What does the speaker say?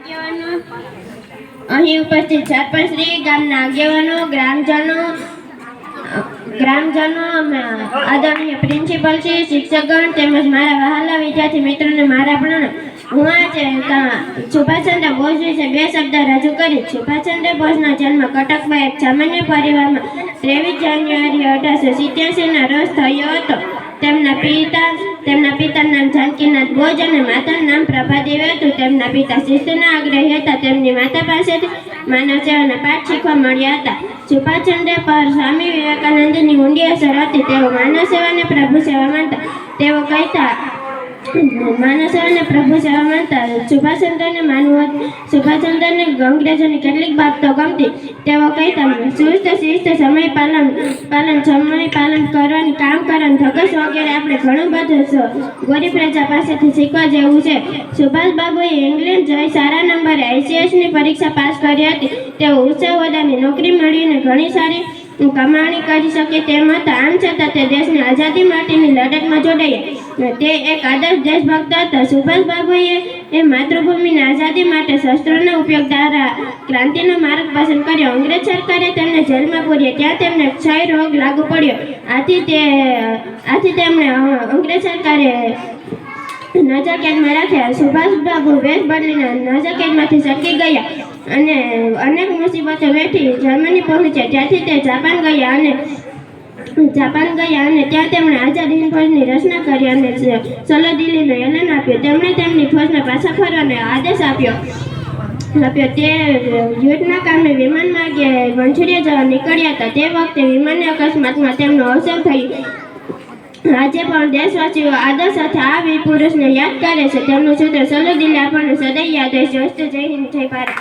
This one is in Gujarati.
આગેવાનો, અહીં ઉપસ્થિત સરપંચશ્રી, ગામના આગેવાનો, ગ્રામજનો, આદરણીય પ્રિન્સિપલ શ્રી, શિક્ષકગણ તેમજ મારા વહાલા વિદ્યાર્થી મિત્રોને મારા પ્રણામ. હું આજે સુભાષચંદ્ર બોઝ વિશે બે શબ્દ રજૂ કરીશ. સુભાષચંદ્ર બોઝનો જન્મ કટકમાં એક સામાન્ય પરિવારમાં 23 જાન્યુઆરી 1887ના રોજ થયો હતો. તેમના પિતાનું નામ જાનકીનાથ બોઝ અને માતાનું નામ પ્રભાદેવી હતું. તેમના પિતા શિસ્તના આગ્રહી હતા. તેમની માતા પાસેથી માનવ સેવાના પાઠ શીખવા મળ્યા હતા. સુભાષચંદ્ર પર સ્વામી વિવેકાનંદની ઊંડી અસર હતી. તેઓ માનવ સેવાને પ્રભુ સેવા માનતા. તેઓ કહેતા માનવ સેવાને પ્રભુ સેવા માનતા. સુભાષચંદ્રને અંગ્રેજોની કેટલીક બાબતો ગમતી. તેઓ કહેતા સુસ્ત શિસ્ત સમય પાલન કરવાની, કામ કરવાનું, ધગશ વગેરે આપણે ઘણું બધું ગરીબ પ્રજા પાસેથી શીખવા જેવું છે. સુભાષબાબુએ ઇંગ્લેન્ડ જઈ સારા નંબરે ICSની પરીક્ષા પાસ કરી હતી. તેઓ ઉચ્ચ હોદ્દાની નોકરી મેળવીને ઘણી સારી કમાણી કરી શકે તેમ હતા. આમ છતાં તે દેશની આઝાદી માટેની લડતમાં જોડાયા. તે એક આદર્શ દેશભક્ત હતા. સુભાષબાબુએ માતૃભૂમિની આઝાદી માટે શસ્ત્રોના ઉપયોગ દ્વારા ક્રાંતિનો માર્ગ પસંદ કર્યો. અંગ્રેજ સરકારે તેમને જેલમાં પૂર્યા. ત્યાં તેમને ક્ષય રોગ લાગુ પડ્યો. આથી તેમણે અંગ્રેજ સરકારે નજરકેદમાં રાખ્યા. સુભાષબાબુ વેશ બદલીને નજરકેદમાંથી છટકી ગયા અને અનેક મુસીબતો વેઠી જર્મની પહોંચ્યા. ત્યાંથી તે જાપાન ગયા અને ત્યાં તેમણે આઝાદ હિંદ ફૌજની રચના કરી અને સલો દિલ્હીનું એલાન આપ્યું. તેમણે તેમની ફૌજને પાછા ફરવાનો આદેશ આપ્યો. તે યુદ્ધના કામે વિમાન માર્ગે મંચુરિયા જવા નીકળ્યા હતા. તે વખતે વિમાનની અકસ્માતમાં તેમનું અવસાન થયું. આજે પણ દેશવાસીઓ આદર સાથે આ વીર પુરુષને યાદ કરે છે. તેમનું સૂત્ર સલો દિલ્હી આપણને સદાય યાદ રહેશે. જય હિન્દ, જય ભારત.